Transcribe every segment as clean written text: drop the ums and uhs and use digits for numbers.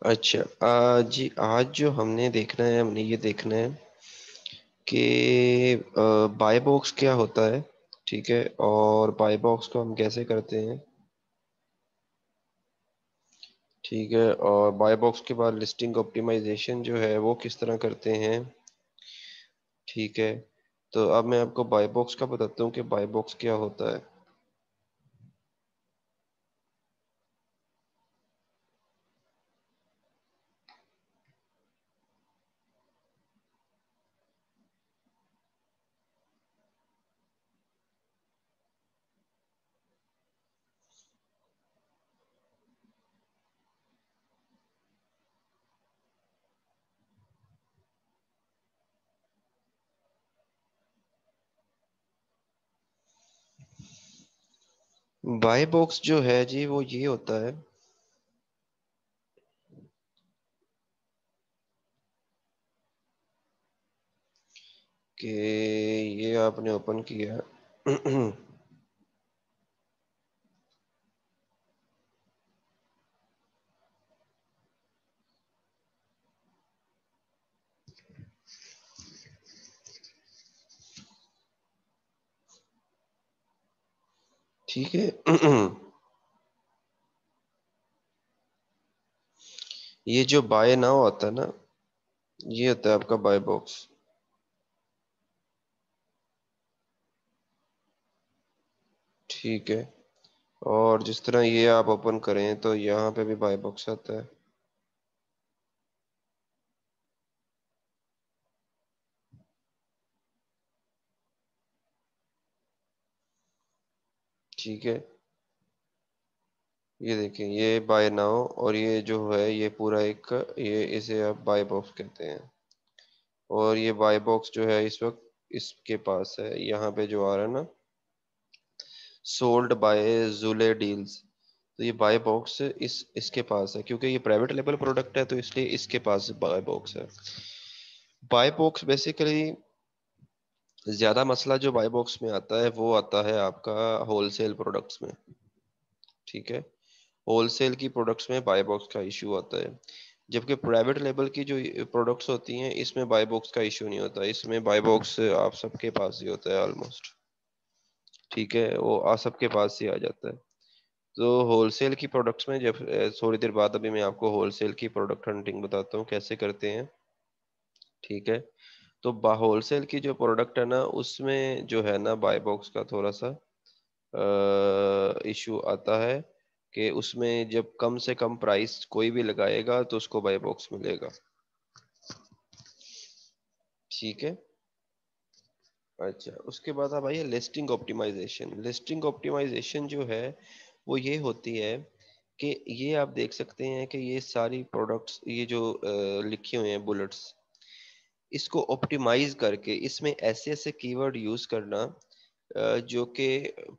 اچھا جی، آج جو ہم نے یہ دیکھنا ہے کہ بائی باکس کیا ہوتا ہے. ٹھیک ہے، اور بائی باکس کو ہم کیسے کرتے ہیں. ٹھیک ہے، اور بائی باکس کے بعد لسٹنگ آپٹیمائزیشن جو ہے وہ کس طرح کرتے ہیں. ٹھیک ہے، تو اب میں آپ کو بائی باکس کا بتاتا ہوں کہ بائی باکس کیا ہوتا ہے. بائی باکس جو ہے جی وہ یہ ہوتا ہے کہ یہ آپ نے اوپن کیا. ٹھیک ہے. یہ جو بائی ناؤ ہوتا ہے نا، یہ ہوتا ہے آپ کا بائی باکس. ٹھیک ہے، اور جس طرح یہ آپ اوپن کریں تو یہاں پہ بھی بائی باکس آتا ہے. ٹھیک ہے، یہ دیکھیں یہ بائی ناؤ، اور یہ جو ہے یہ پورا ایک، یہ اسے آپ بائی باکس کہتے ہیں. اور یہ بائی باکس جو ہے اس وقت اس کے پاس ہے، یہاں پہ جو آ رہا ہے نا، سولڈ بائی زولے ڈیلز. تو یہ بائی باکس اس کے پاس ہے، کیونکہ یہ پرائیویٹ لیبل پروڈکٹ ہے تو اس لیے اس کے پاس بائی باکس ہے. بائی باکس بیسیکلی زیادہ مسئلہ جو بائی باکس میں آتا ہے وہ آتا ہے آپ کا ہول سیل پروڈکٹس میں. ٹھیک ہے، ہول سیل کی پروڈکٹس میں بائی باکس کا ایشو آتا ہے، جبکہ پرائیویٹ لیبل کی جو پروڈکٹس ہوتی ہیں اس میں بائی باکس کا ایشو نہیں ہوتا. اس میں بائی باکس آپ سب کے پاس ہی ہوتا ہے آلموسٹ. ٹھیک ہے، وہ آ سب کے پاس ہی آ جاتا ہے. تو ہول سیل کی پروڈکٹس میں جب تھوڑی دیر بعد ابھی میں آپ کو ہول سیل کی پروڈکٹ ہنٹنگ بتاتا ہوں کیسے کرتے ہیں. ٹھیک ہے، تو ہول سیل کی جو پروڈکٹ ہے نا اس میں جو ہے نا بائی باکس کا تھوڑا سا ایشو آتا ہے کہ اس میں جب کم سے کم پرائس کوئی بھی لگائے گا تو اس کو بائی باکس ملے گا. ٹھیک ہے. اچھا، اس کے بعد اب آئیے لسٹنگ آپٹیمائزیشن. لسٹنگ آپٹیمائزیشن جو ہے وہ یہ ہوتی ہے کہ یہ آپ دیکھ سکتے ہیں کہ یہ ساری پروڈکٹس یہ جو لکھے ہوئے ہیں بلٹس، اس کو آپٹیمائز کر کے اس میں ایسے ایسے کی ورڈ یوز کرنا جو کہ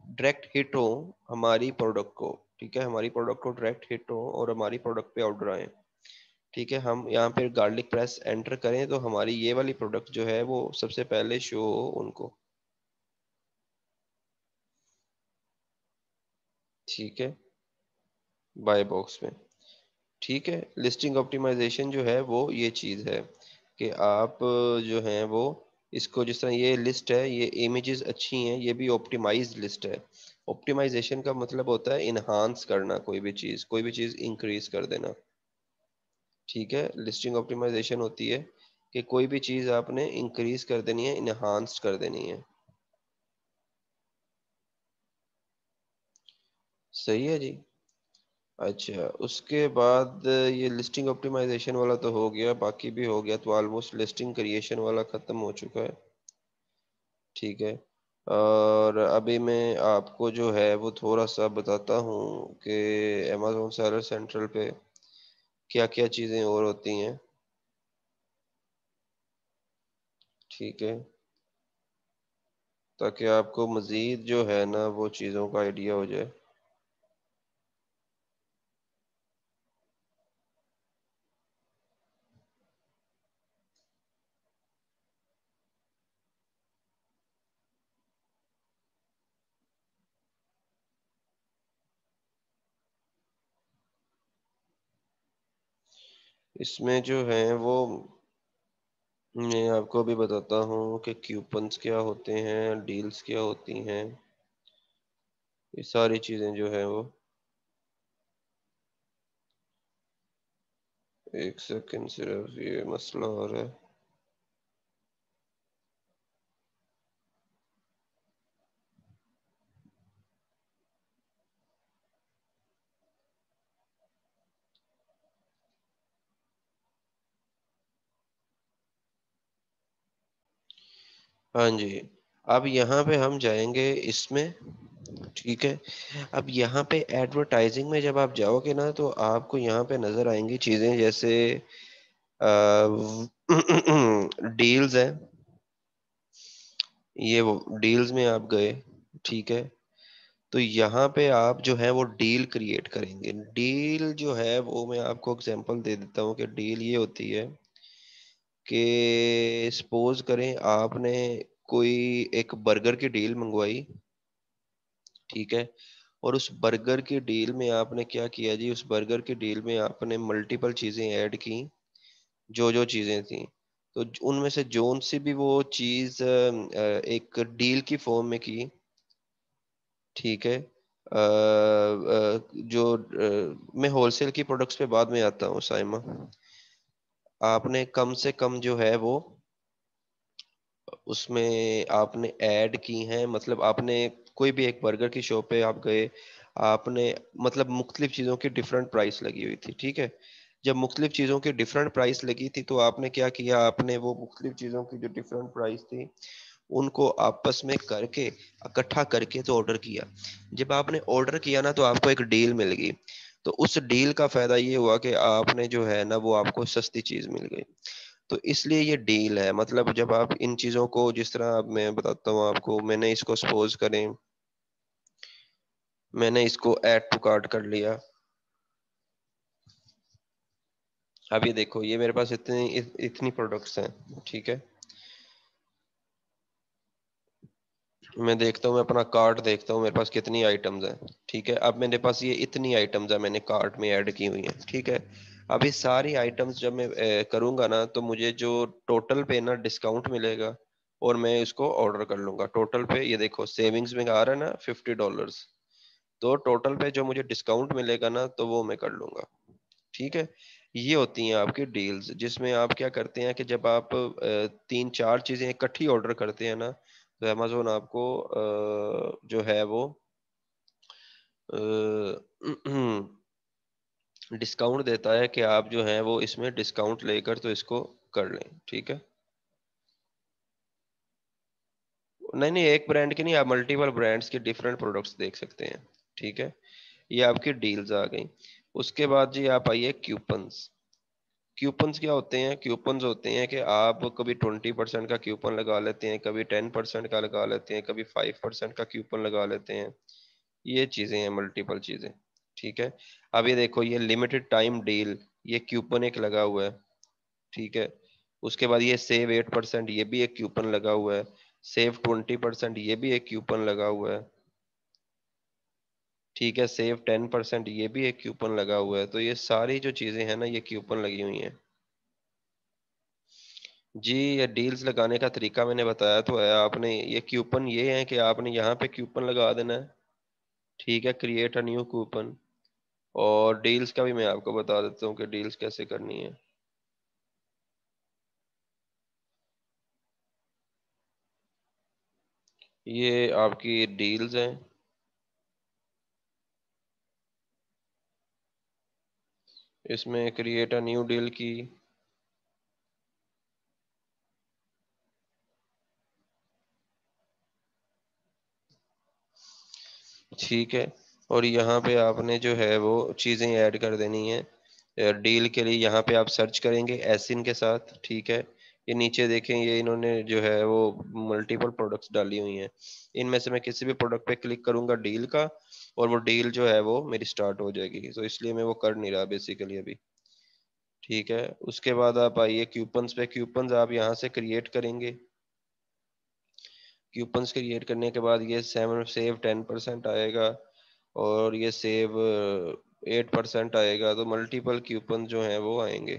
ڈائریکٹ ہٹ ہو ہماری پروڈکٹ کو. ٹھیک ہے، ہماری پروڈکٹ کو ڈائریکٹ ہٹ ہو اور ہماری پروڈکٹ پہ آرڈر آئے. ٹھیک ہے، ہم یہاں پہ گارلک پریس انٹر کریں تو ہماری یہ والی پروڈکٹ جو ہے وہ سب سے پہلے شو ہو ان کو. ٹھیک ہے، بائی باکس میں. ٹھیک ہے، لسٹنگ آپٹیمائزیشن جو ہے وہ یہ چیز ہے کہ آپ جو ہیں وہ اس کو جس طرح یہ لسٹ ہے، یہ امیجز اچھی ہیں، یہ بھی آپٹیمائز لسٹ ہے. آپٹیمائزیشن کا مطلب ہوتا ہے انہانس کرنا، کوئی بھی چیز انکریز کر دینا. ٹھیک ہے، لسٹنگ آپٹیمائزیشن ہوتی ہے کہ کوئی بھی چیز آپ نے انکریز کر دینی ہے، انہانس کر دینی ہے. صحیح ہے جی. اچھا، اس کے بعد یہ لسٹنگ آپٹیمائزیشن والا تو ہو گیا، باقی بھی ہو گیا، تو آلموسٹ لسٹنگ کریشن والا ختم ہو چکا ہے. ٹھیک ہے، اور ابھی میں آپ کو جو ہے وہ تھوڑا سا بتاتا ہوں کہ امیزون سیلر سینٹرل پہ کیا کیا چیزیں اور ہوتی ہیں. ٹھیک ہے، تاکہ آپ کو مزید جو ہے نا وہ چیزوں کا آئیڈیا ہو جائے. اس میں جو ہیں وہ میں آپ کو بھی بتاتا ہوں کہ کیوپنز کیا ہوتے ہیں، ڈیلز کیا ہوتی ہیں، یہ ساری چیزیں جو ہیں وہ، ایک سیکنڈ صرف، یہ مسئلہ ہو رہا ہے. ہاں جی، اب یہاں پہ ہم جائیں گے اس میں، ٹھیک ہے. اب یہاں پہ ایڈورٹائزنگ میں جب آپ جاؤ گے نا تو آپ کو یہاں پہ نظر آئیں گی چیزیں جیسے ڈیلز ہے، یہ وہ ڈیلز میں آپ گئے، ٹھیک ہے. تو یہاں پہ آپ جو ہے وہ ڈیل کریٹ کریں گے. ڈیل جو ہے وہ میں آپ کو اگزامپل دے دیتا ہوں کہ ڈیل یہ ہوتی ہے کہ سپوز کریں آپ نے کوئی ایک برگر کی ڈیل منگوائی، ٹھیک ہے. اور اس برگر کی ڈیل میں آپ نے کیا کیا جی، اس برگر کی ڈیل میں آپ نے ملٹیپل چیزیں ایڈ کی، جو چیزیں تھیں. تو ان میں سے جون سی بھی وہ چیز ایک ڈیل کی فارم میں کی، ٹھیک ہے. جو میں ہول سیل کی پروڈکٹس پہ بعد میں آتا ہوں سائمہ. آپ نے کم سے کم جو ہے وہ اس میں آپ نے ایڈ کی ہیں، مطلب آپ نے کوئی بھی ایک برگر کی شاپ پہ آپ گئے، آپ نے مطلب مختلف چیزوں کی ڈفرنٹ پرائس لگی ہوئی تھی، ٹھیک ہے. جب مختلف چیزوں کی ڈفرنٹ پرائس لگی تھی تو آپ نے کیا کیا، آپ نے وہ مختلف چیزوں کی جو ڈفرنٹ پرائس تھی ان کو آپس میں کر کے اکٹھا کر کے تو آرڈر کیا. جب آپ نے آرڈر کیا نا تو آپ کو ایک ڈیل مل گئی. تو اس ڈیل کا فائدہ یہ ہوا کہ آپ نے جو ہے نا وہ آپ کو سستی چیز مل گئی. تو اس لیے یہ ڈیل ہے. مطلب جب آپ ان چیزوں کو، جس طرح اب میں بتاتا ہوں آپ کو، میں نے اس کو سپوز کریں، میں نے اس کو ایڈ ٹو کارٹ کر لیا. اب یہ دیکھو، یہ میرے پاس اتنی پروڈکٹس ہیں، ٹھیک ہے. میں دیکھتا ہوں، میں اپنا کارٹ دیکھتا ہوں میرے پاس کتنی آئٹمز ہیں، ٹھیک ہے. اب میرے پاس یہ اتنی آئٹمز ہیں میں نے کارٹ میں ایڈ کی ہوئی ہیں، ٹھیک ہے. اب یہ ساری آئٹمز جب میں کروں گا نا تو مجھے جو ٹوٹل پہ نا ڈسکاؤنٹ ملے گا اور میں اس کو آرڈر کر لوں گا. ٹوٹل پہ یہ دیکھو سیونگز میں آ رہا ہے نا $50، تو ٹوٹل پہ جو مجھے ڈسکاؤنٹ ملے گا نا تو وہ میں کر لوں گا، ٹھیک ہے. یہ ہوتی ہیں آپ کی ڈیلز، جس میں آپ کیا کرتے ہیں کہ جب آپ تین چار چیزیں اکٹھی آرڈر کرتے ہیں نا تو امیزون آپ کو جو ہے وہ ڈسکاؤنٹ دیتا ہے کہ آپ جو ہیں وہ اس میں ڈسکاؤنٹ لے کر تو اس کو کر لیں، ٹھیک ہے. نہیں نہیں، ایک برانڈ کی نہیں، آپ ملٹیپل برانڈس کے ڈفرینٹ پروڈکٹس دیکھ سکتے ہیں، ٹھیک ہے. یہ آپ کی ڈیلز آ گئیں. اس کے بعد جی آپ آئیے کیوپنس. کیوپنس کیا ہوتے ہیں؟ کیوپنز ہوتے ہیں کہ آپ کبھی 20% کا کیوپن لگا لیتے ہیں، کبھی 10% کا لگا لیتے ہیں، کبھی 5% کا کیوپن لگا لیتے ہیں. یہ چیزیں ہیں، ملٹیپل چیزیں، ٹھیک ہے. اب یہ دیکھو، یہ لمیٹڈ ٹائم ڈیل، یہ کیوپن ایک لگا ہوا ہے، ٹھیک ہے. اس کے بعد یہ سیو 8%، یہ بھی ایک کیوپن لگا ہوا ہے. سیو 20%، یہ بھی ایک کیوپن لگا ہوا ہے، ٹھیک ہے. سیو 10%، یہ بھی ایک کیوپن لگا ہوا ہے. تو یہ ساری جو چیزیں ہیں نا یہ کیوپن لگی ہوئی ہیں. جی یہ ڈیلز لگانے کا طریقہ میں نے بتایا تو ہے. آپ نے یہ کیوپن یہ ہے کہ آپ نے یہاں پہ کیوپن لگا دینا ہے، ٹھیک ہے. Create a new coupon. اور ڈیلز کا بھی میں آپ کو بتا دیتا ہوں کہ ڈیلز کیسے کرنی ہے. یہ آپ کی ڈیلز ہیں، اس میں کریٹ اے نیو ڈیل کی، ٹھیک ہے. اور یہاں پہ آپ نے جو ہے وہ چیزیں ایڈ کر دینی ہیں. ڈیل کے لیے یہاں پہ آپ سرچ کریں گے ایسن کے ساتھ، ٹھیک ہے. یہ نیچے دیکھیں، یہ انہوں نے جو ہے وہ ملٹیپل پروڈکٹس ڈالی ہوئی ہیں. ان میں سے میں کسی بھی پروڈکٹ پہ کلک کروں گا ڈیل کا، اور وہ ڈیل جو ہے وہ میری سٹارٹ ہو جائے گی. تو اس لیے میں وہ کر نہیں رہا بیسیکلی ابھی، ٹھیک ہے. اس کے بعد آپ آئیے کیوپنز پہ. کیوپنز آپ یہاں سے کریٹ کریں گے. کیوپنز کریٹ کرنے کے بعد یہ سیو 10% آئے گا، اور یہ سیو 8% آئے گا. تو ملٹیپل کیوپن جو ہیں وہ آئیں گے.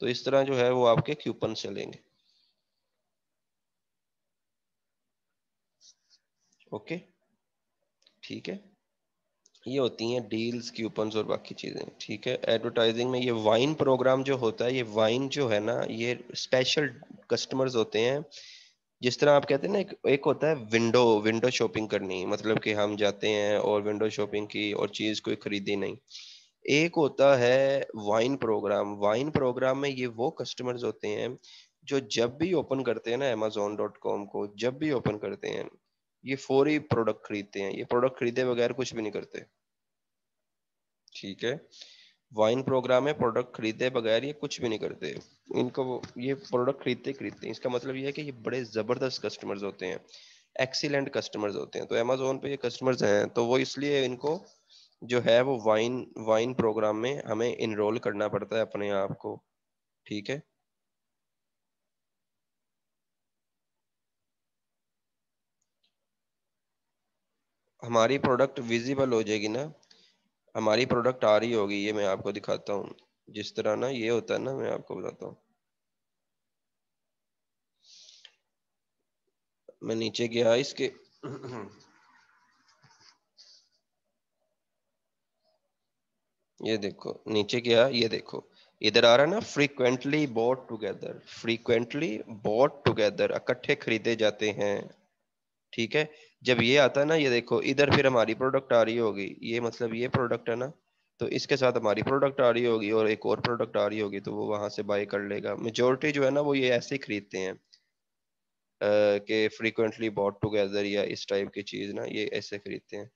تو اس طرح جو ہے وہ آپ کے کیوپن چلیں گے. اوکے ٹھیک ہے. یہ ہوتی ہیں ڈیلز کیوپنز اور باقی چیزیں. ٹھیک ہے. ایڈورٹائزنگ میں یہ وائن پروگرام جو ہوتا ہے، یہ وائن جو ہے نا، یہ اسپیشل کسٹمرز ہوتے ہیں. جس طرح آپ کہتے ہیں نا، ایک ہوتا ہے ونڈو شاپنگ کرنی، مطلب کہ ہم جاتے ہیں اور ونڈو شاپنگ کی اور چیز کوئی خریدی نہیں. ایک ہوتا ہے وائن پروگرام. وائن پروگرام میں یہ وہ کسٹمرز ہوتے ہیں جو جب بھی اوپن کرتے ہیں نا Amazon.com کو، جب بھی اوپن کرتے ہیں یہ فوری پروڈکٹ خریدتے ہیں. یہ پروڈکٹ خریدے بغیر کچھ بھی نہیں کرتے. ٹھیک ہے. وائن پروگرام میں پروڈکٹ خریدے بغیر یہ کچھ بھی نہیں کرتے. ان کو یہ پروڈکٹ خریدتے ہیں. اس کا مطلب یہ ہے کہ یہ بڑے زبردست کسٹمرز ہوتے ہیں، ایکسیلنٹ کسٹمرز ہوتے ہیں. تو Amazon پہ یہ کسٹمرز ہیں، تو وہ اس لیے ان کو جو ہے وہ وائن پروگرام میں ہمیں انرول کرنا پڑتا ہے اپنے آپ کو. ٹھیک ہے. ہماری پروڈکٹ ویزیبل ہو جائے گی نا، ہماری پروڈکٹ آ رہی ہوگی. یہ میں آپ کو دکھاتا ہوں. جس طرح نا یہ ہوتا ہے نا، میں آپ کو بتاتا ہوں. میں نیچے گیا اس کے یہ دیکھو نیچے گیا، یہ دیکھو ادھر آ رہا ہے نا، frequently bought together. Frequently bought together, اکٹھے خریدے جاتے ہیں. ٹھیک ہے. جب یہ آتا ہے نا، یہ دیکھو ادھر پھر ہماری پروڈکٹ آ رہی ہوگی. یہ مطلب یہ پروڈکٹ ہے نا، تو اس کے ساتھ ہماری پروڈکٹ آ رہی ہوگی اور ایک اور پروڈکٹ آ رہی ہوگی، تو وہ وہاں سے بائی کر لے گا. میجورٹی جو ہے نا وہ یہ ایسے ہی خریدتے ہیں کہ فریکوینٹلی باٹ ٹوگیدر یا اس ٹائپ کی چیز نا، یہ ایسے خریدتے ہیں.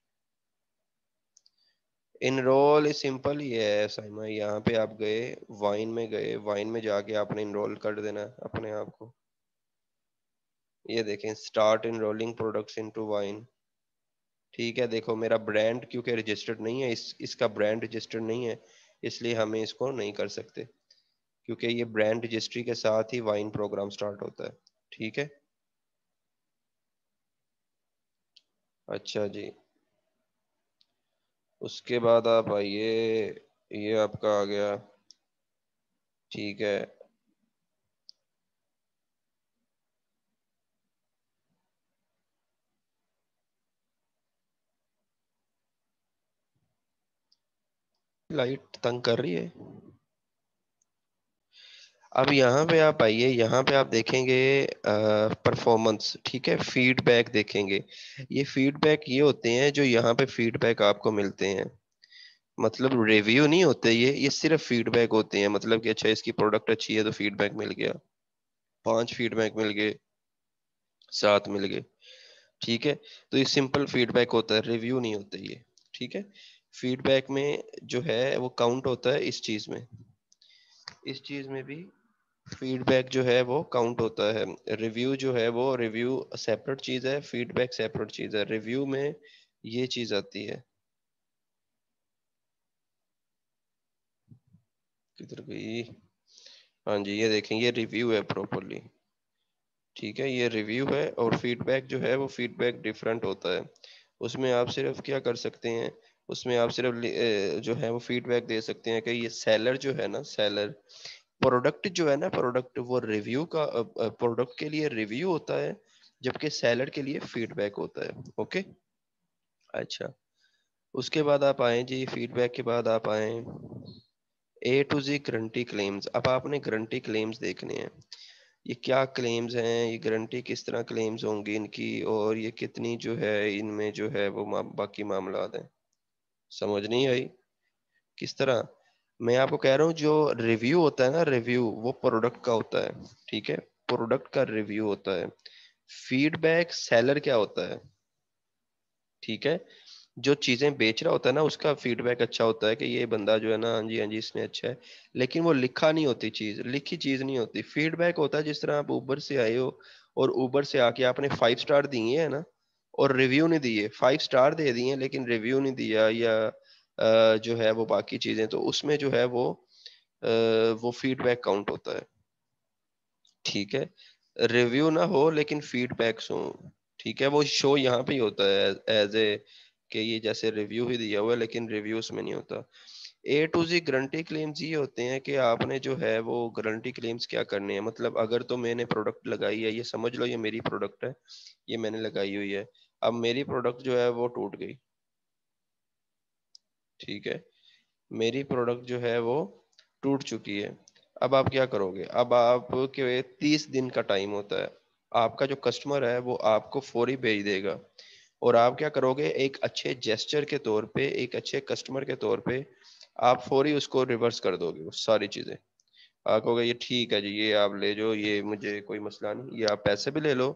انرول سمپل ہی ہے سائمہ. یہاں پہ آپ گئے، وائن میں گئے، وائن میں جا کے آپ نے انرول کر دینا اپنے آپ کو. یہ دیکھیں اسٹارٹ انرولنگ پروڈکٹس انٹو وائن. ٹھیک ہے. دیکھو میرا برانڈ کیونکہ رجسٹرڈ نہیں ہے، اس کا برانڈ رجسٹرڈ نہیں ہے، اس لیے ہمیں اس کو نہیں کر سکتے، کیونکہ یہ برانڈ رجسٹری کے ساتھ ہی وائن پروگرام سٹارٹ ہوتا ہے. ٹھیک ہے. اچھا جی. اس کے بعد آپ آئیے، یہ آپ کا آ گیا. ٹھیک ہے. لائٹ تنگ کر رہی ہے. اب یہاں پہ آپ آئیے، یہاں پہ آپ دیکھیں گے پرفارمنس. ٹھیک ہے. فیڈ بیک دیکھیں گے. یہ فیڈ بیک یہ ہوتے ہیں جو یہاں پہ فیڈ بیک آپ کو ملتے ہیں. مطلب ریویو نہیں ہوتے، یہ صرف فیڈ بیک ہوتے ہیں. مطلب کہ اچھا اس کی پروڈکٹ اچھی ہے تو فیڈ بیک مل گیا، 5 فیڈ بیک مل گئے، 7 مل گئے. ٹھیک ہے. تو یہ سمپل فیڈ بیک ہوتا ہے، ریویو نہیں ہوتا یہ. ٹھیک ہے. فیڈ بیک میں جو ہے وہ کاؤنٹ ہوتا ہے اس چیز میں، اس چیز میں بھی فیڈ بیک جو ہے وہ کاؤنٹ ہوتا ہے. ریویو جو ہے وہ ریویو سیپریٹ چیز ہے، فیڈ بیک سیپریٹ چیز ہے. ریویو میں یہ چیز آتی ہے. کدھر گئی؟ ہاں جی، یہ دیکھیں یہ ریویو ہے پراپرلی. ٹھیک ہے. یہ ریویو ہے. اور فیڈ بیک جو ہے وہ فیڈ بیک ڈفرنٹ ہوتا ہے. اس میں آپ صرف کیا کر سکتے ہیں، اس میں آپ صرف جو ہے وہ فیڈ بیک دے سکتے ہیں کہ یہ سیلر جو ہے نا، سیلر پروڈکٹ جو ہے نا، پروڈکٹ وہ ریویو کا پروڈکٹ کے لیے ریویو ہوتا ہے، جبکہ سیلر کے لیے فیڈ بیک ہوتا ہے. اوکے. اچھا. اس کے بعد آپ آئیں جی، فیڈ بیک کے بعد آپ آئیں اے ٹو زی گارنٹی کلیمز. اب آپ نے گارنٹی کلیمز دیکھنے ہیں. یہ کیا کلیمز ہیں، یہ گارنٹی کس طرح کلیمز ہوں گی ان کی، اور یہ کتنی جو ہے ان میں جو ہے وہ باقی معاملات ہیں. سمجھ نہیں آئی؟ کس طرح؟ میں آپ کو کہہ رہا ہوں جو ریویو ہوتا ہے نا، ریویو وہ پروڈکٹ کا ہوتا ہے. ٹھیک ہے. پروڈکٹ کا ریویو ہوتا ہے. فیڈ بیک سیلر کیا ہوتا ہے. ٹھیک ہے. جو چیزیں بیچ رہا ہوتا ہے نا اس کا فیڈ بیک اچھا ہوتا ہے کہ یہ بندہ جو ہے نا، ہاں جی ہاں جی اس نے اچھا ہے، لیکن وہ لکھا نہیں ہوتی چیز، لکھی چیز نہیں ہوتی. فیڈ بیک ہوتا ہے جس طرح آپ اوبر سے آئے ہو اور اوبر سے آ کے آپ نے 5 سٹار دیے ہیں نا، اور ریویو نہیں دیے. 5 سٹار دے دیے لیکن ریویو نہیں دیا، یا جو ہے وہ باقی چیزیں، تو اس میں جو ہے وہ فیڈ بیک کاؤنٹ ہوتا ہے. ٹھیک ہے. ریویو نہ ہو لیکن فیڈ بیکس ہوں. ٹھیک ہے. وہ شو یہاں پہ ہی ہوتا ہے ایز اے کہ یہ جیسے ریویو ہی دیا ہوا ہے لیکن ریویوز میں نہیں ہوتا. اے ٹو زی گارنٹی کلیمز یہ ہوتے ہیں کہ آپ نے جو ہے وہ گارنٹی کلیمز کیا کرنے ہیں. مطلب اگر تو میں نے پروڈکٹ لگائی ہے، یہ سمجھ لو یہ میری پروڈکٹ ہے، یہ میں نے لگائی ہوئی ہے، اب میری پروڈکٹ جو ہے وہ ٹوٹ گئی، ٹھیک ہے، میری پروڈکٹ جو ہے وہ ٹوٹ چکی ہے. اب آپ کیا کرو گے؟ اب آپ کے 30 دن کا ٹائم ہوتا ہے. آپ کا جو کسٹمر ہے وہ آپ کو فوری بھیج دے گا، اور آپ کیا کرو گے؟ ایک اچھے جیسچر کے طور پہ، ایک اچھے کسٹمر کے طور پہ آپ فوری اس کو ریورس کر دو گے، وہ ساری چیزیں. آپ کہو گے یہ ٹھیک ہے جی، یہ آپ لے جاؤ، یہ مجھے کوئی مسئلہ نہیں، یہ آپ پیسے بھی لے لو،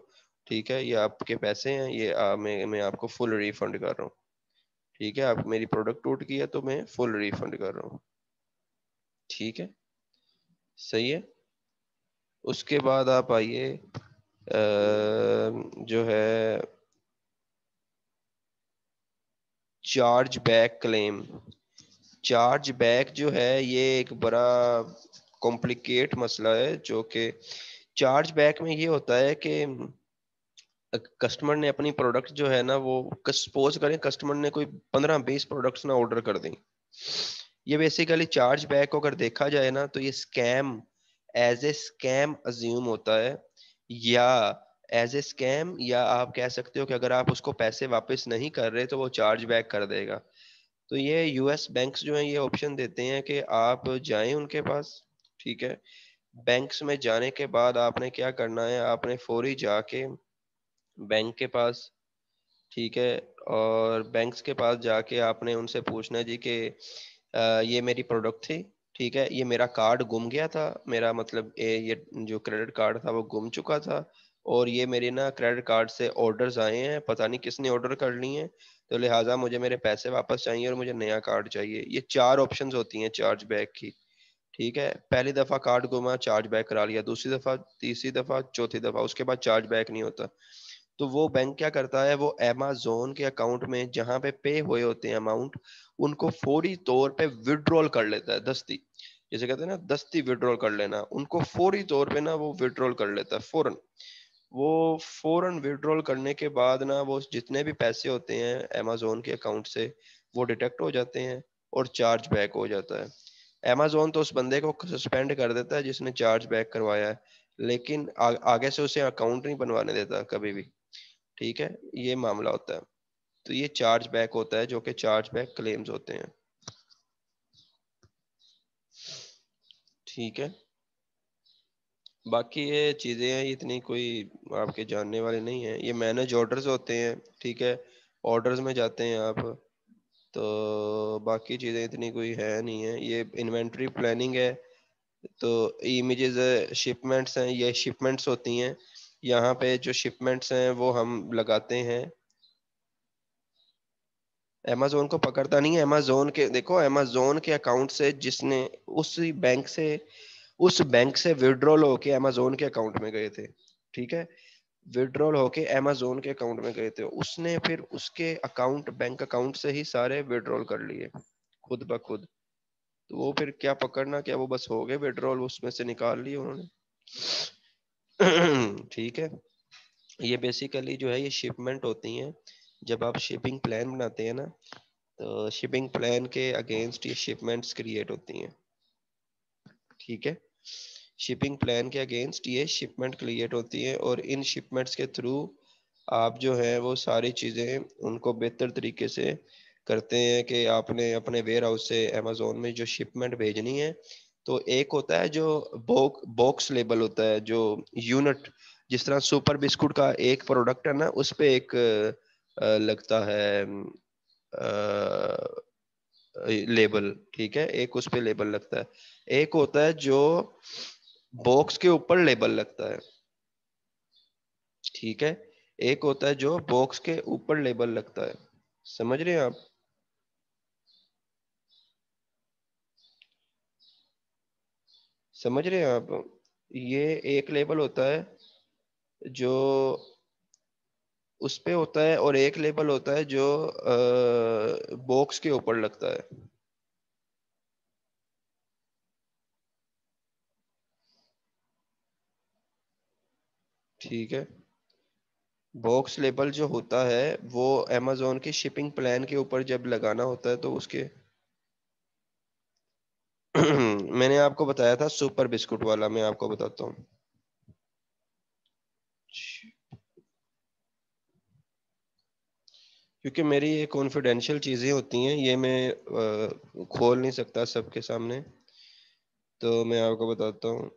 ٹھیک ہے، یہ آپ کے پیسے ہیں، یہ میں آپ کو فل ریفنڈ کر رہا ہوں، ٹھیک ہے، آپ میری پروڈکٹ ٹوٹ گئی ہے تو میں فل ریفنڈ کر رہا ہوں، ٹھیک ہے، صحیح ہے. اس کے بعد آپ آئیے جو ہے چارج بیک کلیم. چارج بیک جو ہے یہ ایک بڑا کمپلیکیٹ مسئلہ ہے، جو کہ چارج بیک میں یہ ہوتا ہے کہ کسٹمر نے اپنی پروڈکٹ جو ہے نا، وہ سپوز کریں کسٹمر نے کوئی 15-20 پروڈکٹس نہ آرڈر کر دیں. یہ بیسیکلی چارج بیک اگر دیکھا جائے نا تو یہ scheme, as a scheme assume ہوتا ہے، یا ایز اے اسکیم، یا آپ کہہ سکتے ہو کہ اگر آپ اس کو پیسے واپس نہیں کر رہے تو وہ چارج بیک کر دے گا. تو یہ یو ایس بینکس جو ہیں یہ آپشن دیتے ہیں کہ آپ جائیں ان کے پاس، ٹھیک ہے. بینکس میں جانے کے بعد آپ نے کیا کرنا ہے؟ آپ نے فوری جا کے بینک کے پاس، ٹھیک ہے، اور بینکس کے پاس جا کے آپ نے ان سے پوچھنا جی کہ یہ میری پروڈکٹ تھی، ٹھیک ہے، یہ میرا کارڈ گم گیا تھا، میرا مطلب یہ جو کریڈٹ کارڈ تھا وہ گم چکا تھا، اور یہ میرے نا کریڈٹ کارڈ سے آرڈرز آئے ہیں، پتہ نہیں کس نے آرڈر کر لی ہیں، تو لہٰذا مجھے میرے پیسے واپس چاہیے اور مجھے نیا کارڈ چاہیے. یہ 4 آپشنز ہوتی ہیں چارج بیک کی، ٹھیک ہے. پہلی دفعہ کارڈ گما، چارج بیک کرا لیا، دوسری دفعہ، تیسری دفعہ، چوتھی دفعہ، اس کے بعد چارج بیک نہیں ہوتا. تو وہ بینک کیا کرتا ہے؟ وہ ایمیزون کے اکاؤنٹ میں جہاں پہ پے ہوئے ہوتے ہیں اماؤنٹ، ان کو فوری طور پہ وڈرول کر لیتا ہے، دستی، جیسے کہتے ہیں نا دستی وڈرول کر لینا، ان کو فوری طور پہ نا وہ وڈرول کر لیتا ہے فوراً. وہ فوراً وڈرول کرنے کے بعد نا وہ جتنے بھی پیسے ہوتے ہیں ایمیزون کے اکاؤنٹ سے وہ ڈیٹیکٹ ہو جاتے ہیں اور چارج بیک ہو جاتا ہے. ایمیزون تو اس بندے کو سسپینڈ کر دیتا ہے جس نے چارج بیک کروایا ہے، لیکن آگے سے اسے اکاؤنٹ نہیں بنوانے دیتا کبھی بھی، ٹھیک ہے. یہ معاملہ ہوتا ہے. تو یہ چارج بیک ہوتا ہے جو کہ چارج بیک کلیمز ہوتے ہیں، ٹھیک ہے. باقی یہ چیزیں ہیں اتنی کوئی آپ کے جاننے والے نہیں ہیں. یہ مینج آرڈرز ہوتے ہیں، ٹھیک ہے، آرڈرز میں جاتے ہیں آپ. تو باقی چیزیں اتنی کوئی ہے نہیں ہے. یہ انوینٹری پلاننگ ہے. تو امیجز شپمنٹس ہیں، یہ شپمنٹس ہوتی ہیں. یہاں پہ جو شپمنٹس ہیں وہ ہم لگاتے ہیں. امیزون کو پکڑتا نہیں ہے. امیزون کے دیکھو، امیزون کے اکاؤنٹ سے جس نے اس بینک سے وڈرول ہو کے امیزون کے اکاؤنٹ میں گئے تھے، ٹھیک ہے، وڈرول ہو کے امیزون کے اکاؤنٹ میں گئے تھے، اس نے پھر اس کے اکاؤنٹ، بینک اکاؤنٹ سے ہی سارے وڈرول کر لیے خود بخود. تو وہ پھر کیا پکڑنا، کیا وہ بس ہو گئے وڈرول، اس میں سے نکال لیے انہوں نے. ٹھیک ہے. یہ بیسیکلی جو ہے یہ شپمنٹ ہوتی ہیں. جب آپ شپنگ پلان بناتے ہیں نا تو شپنگ پلان کے اگینسٹ یہ شپمنٹس کریٹ ہوتی ہیں، ٹھیک ہے. شپنگ پلان کے اگینسٹ یہ شپمنٹ کریٹ ہوتی ہے، اور ان شپمنٹس کے تھرو آپ جو ہے وہ ساری چیزیں ان کو بہتر طریقے سے کرتے ہیں کہ آپ نے اپنے ویئر ہاؤس سے امیزون میں جو شپمنٹ بھیجنی ہے. تو ایک ہوتا ہے جو باکس لیبل ہوتا ہے، جو یونٹ، جس طرح سپر بسکٹ کا ایک پروڈکٹ ہے نا، اس پہ ایک لگتا ہے لیبل، ٹھیک ہے، ایک اس پہ لیبل لگتا ہے. ایک ہوتا ہے جو باکس کے اوپر لیبل لگتا ہے، ٹھیک ہے. ایک ہوتا ہے جو باکس کے اوپر لیبل لگتا ہے. سمجھ رہے ہیں آپ؟ سمجھ رہے ہیں آپ؟ یہ ایک لیبل ہوتا ہے جو اس پہ ہوتا ہے، اور ایک لیبل ہوتا ہے جو باکس کے اوپر لگتا ہے، ٹھیک ہے. باکس لیبل جو ہوتا ہے وہ امیزون کے شپنگ پلان کے اوپر جب لگانا ہوتا ہے تو اس کے میں نے آپ کو بتایا تھا سپر بسکٹ والا, میں آپ کو بتاتا ہوں. کیونکہ میری یہ کانفیڈینشیل چیزیں ہوتی ہیں, یہ میں کھول نہیں سکتا سب کے سامنے, تو میں آپ کو بتاتا ہوں.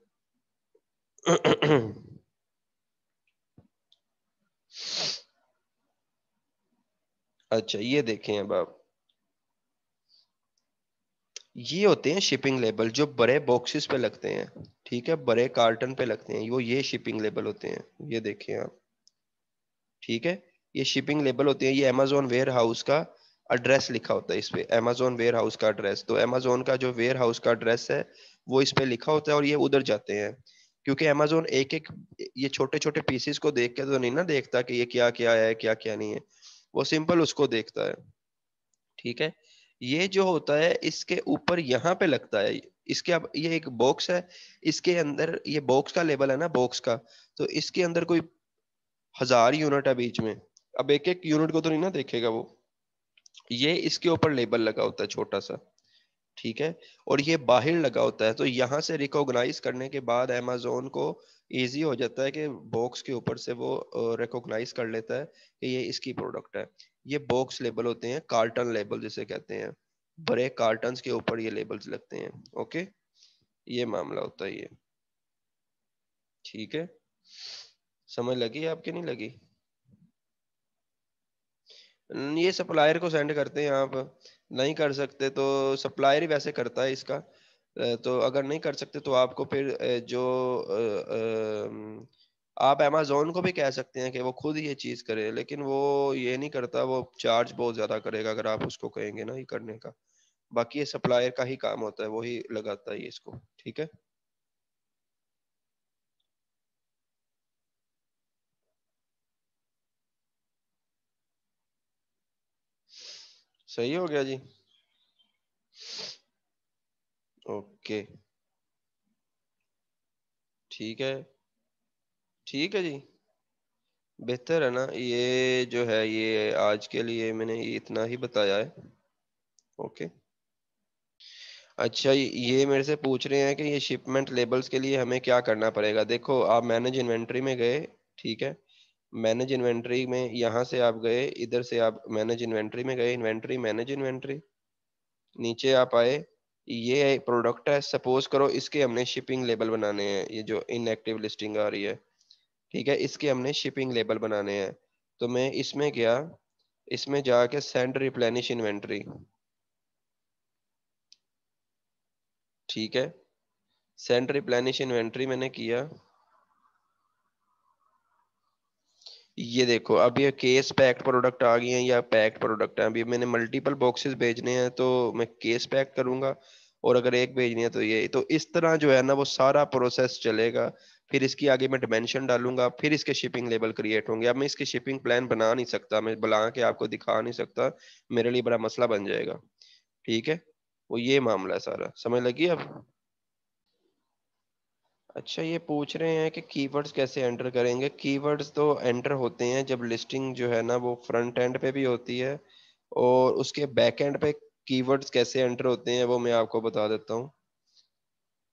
اچھا یہ دیکھیں اب آپ, یہ ہوتے ہیں شپنگ لیبل جو بڑے باکسز پہ لگتے ہیں, ٹھیک ہے, بڑے کارٹن پہ لگتے ہیں, وہ یہ شپنگ لیبل ہوتے ہیں, یہ دیکھیں آپ, ٹھیک ہے, یہ شپنگ لیبل ہوتے ہیں. یہ Amazon ویئر ہاؤس کا ایڈریس لکھا ہوتا ہے اس پہ, Amazon ویئر ہاؤس کا ایڈریس. تو Amazon کا جو ویئر ہاؤس کا ایڈریس ہے وہ اس پہ لکھا ہوتا ہے, اور یہ ادھر جاتے ہیں. کیونکہ Amazon ایک ایک یہ چھوٹے چھوٹے پیسز کو دیکھ کے تو نہیں نا دیکھتا کہ یہ کیا کیا ہے کیا کیا نہیں ہے, وہ سمپل اس کو دیکھتا ہے, ٹھیک ہے. یہ جو ہوتا ہے اس کے اوپر یہاں پہ لگتا ہے, اس کے اب یہ ایک باکس ہے, اس کے اندر یہ باکس کا لیبل ہے نا باکس کا, تو اس کے اندر کوئی 1000 یونٹ ہے بیچ میں. اب ایک ایک یونٹ کو تو نہیں نا دیکھے گا وہ, یہ اس کے اوپر لیبل لگا ہوتا ہے چھوٹا سا, ٹھیک ہے, اور یہ باہر لگا ہوتا ہے. تو یہاں سے ریکوگنائز کرنے کے بعد Amazon کو ایزی ہو جاتا ہے کہ باکس کے اوپر سے وہ ریکوگنائز کر لیتا ہے کہ یہ اس کی پروڈکٹ ہے. یہ باکس لیبل ہوتے ہیں, کارٹن لیبل جسے کہتے ہیں, بڑے کارٹنز کے اوپر یہ لیبلز لگتے ہیں. اوکے, یہ معاملہ ہوتا ہے یہ, ٹھیک ہے. سمجھ لگی آپ کی نہیں لگی؟ یہ سپلائر کو سینڈ کرتے ہیں, آپ نہیں کر سکتے تو سپلائر ہی ویسے کرتا ہے اس کا. تو اگر نہیں کر سکتے تو آپ کو پھر جو آپ Amazon کو بھی کہہ سکتے ہیں کہ وہ خود یہ چیز کرے, لیکن وہ یہ نہیں کرتا, وہ چارج بہت زیادہ کرے گا اگر آپ اس کو کہیں گے نا یہ کرنے کا. باقی یہ سپلائر کا ہی کام ہوتا ہے, وہی لگاتا ہے یہ اس کو, ٹھیک ہے. صحیح ہو گیا جی, اوکے, ٹھیک ہے, ٹھیک ہے جی, بہتر ہے نا. یہ جو ہے یہ آج کے لیے میں نے اتنا ہی بتایا ہے. اوکے, اچھا یہ میرے سے پوچھ رہے ہیں کہ یہ شپمنٹ لیبلز کے لیے ہمیں کیا کرنا پڑے گا. دیکھو آپ مینج انوینٹری میں گئے, ٹھیک ہے, مینج انوینٹری میں یہاں سے آپ گئے, ادھر سے آپ مینج انوینٹری میں گئے, انوینٹری مینج انوینٹری, نیچے آپ آئے, یہ ایک پروڈکٹ ہے, سپوز کرو اس کے ہم نے شپنگ لیبل بنانے ہیں, یہ جو ان ایکٹیو لسٹنگ آ رہی ہے, ٹھیک ہے, اس کے ہم نے شپنگ لیبل بنانے ہیں. تو میں اس میں گیا, اس میں جا کے سینڈ ریپلینش انوینٹری, ٹھیک ہے, سینڈ ریپلینش انوینٹری میں نے کیا. یہ دیکھو اب یہ کیس پیکڈ پروڈکٹ آ گئی ہیں یا پیکڈ پروڈکٹ ہیں. ابھی میں نے ملٹیپل باکسز بھیجنے ہیں تو میں کیس پیک کروں گا, اور اگر ایک بھیجنی ہے تو یہ. تو اس طرح جو ہے نا وہ سارا پروسیس چلے گا. پھر اس کی آگے میں ڈائمینشن ڈالوں گا, پھر اس کے شپنگ لیبل کریٹ ہوں گے. اب میں اس کے شپنگ پلان بنا نہیں سکتا, میں بلا کے آپ کو دکھا نہیں سکتا, میرے لیے بڑا مسئلہ بن جائے گا, ٹھیک ہے. وہ یہ معاملہ ہے سارا, سمجھ لگی اب؟ اچھا یہ پوچھ رہے ہیں کہ کی ورڈز کیسے انٹر کریں گے. کی ورڈز تو انٹر ہوتے ہیں جب لسٹنگ جو ہے نا وہ فرنٹ اینڈ پہ بھی ہوتی ہے, اور اس کے بیک اینڈ پہ کی ورڈز کیسے انٹر ہوتے ہیں وہ میں آپ کو بتا دیتا ہوں.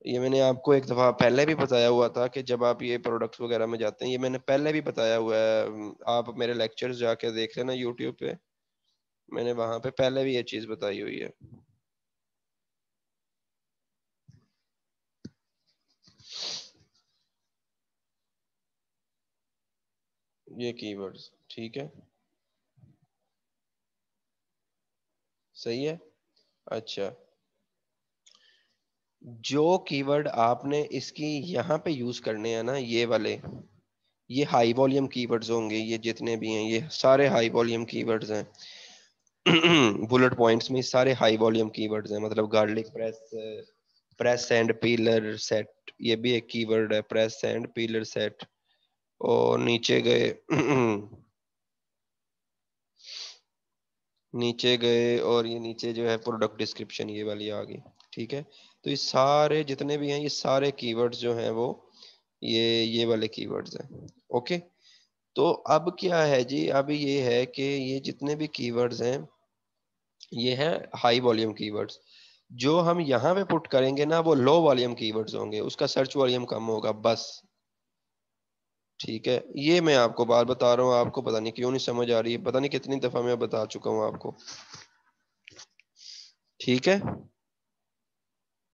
یہ میں نے آپ کو ایک دفعہ پہلے بھی بتایا ہوا تھا کہ جب آپ یہ پروڈکٹس وغیرہ میں جاتے ہیں, یہ میں نے پہلے بھی بتایا ہوا ہے, آپ میرے لیکچرز جا کے دیکھ لینا یوٹیوب پہ, میں نے وہاں پہ پہلے بھی یہ چیز بتائی ہوئی ہے. یہ کی ورڈز, ٹھیک ہے, صحیح ہے. اچھا جو کی ورڈ آپ نے اس کی یہاں پہ یوز کرنے ہیں نا, یہ والے, یہ ہائی والیم کی ورڈز ہوں گے, یہ جتنے بھی ہیں یہ سارے ہائی والیم کی ورڈز ہیں. بلٹ پوائنٹس میں سارے ہائی والیم کی ورڈز ہیں, مطلب garlic press, press and peeler set, یہ بھی ایک کی ورڈ ہے, پریس اینڈ پیلر سیٹ. اور نیچے گئے نیچے گئے اور یہ نیچے جو ہے پروڈکٹ ڈسکرپشن یہ والی آ گئی, ٹھیک ہے. تو یہ سارے جتنے بھی ہیں یہ سارے کی ورڈز جو ہیں وہ یہ والے کی ورڈز ہیں. اوکے, تو اب کیا ہے جی, اب یہ ہے کہ یہ جتنے بھی کی ورڈز ہیں یہ ہیں ہائی والیم کی ورڈز. جو ہم یہاں پہ پٹ کریں گے نا وہ لو والیوم کی ورڈز ہوں گے، اس کا سرچ والیوم کم ہوگا بس. ٹھیک ہے، یہ میں آپ کو بات بتا رہا ہوں، آپ کو پتہ نہیں کیوں نہیں سمجھ آ رہی ہے، پتہ نہیں کتنی دفعہ میں بتا چکا ہوں آپ کو. ٹھیک ہے.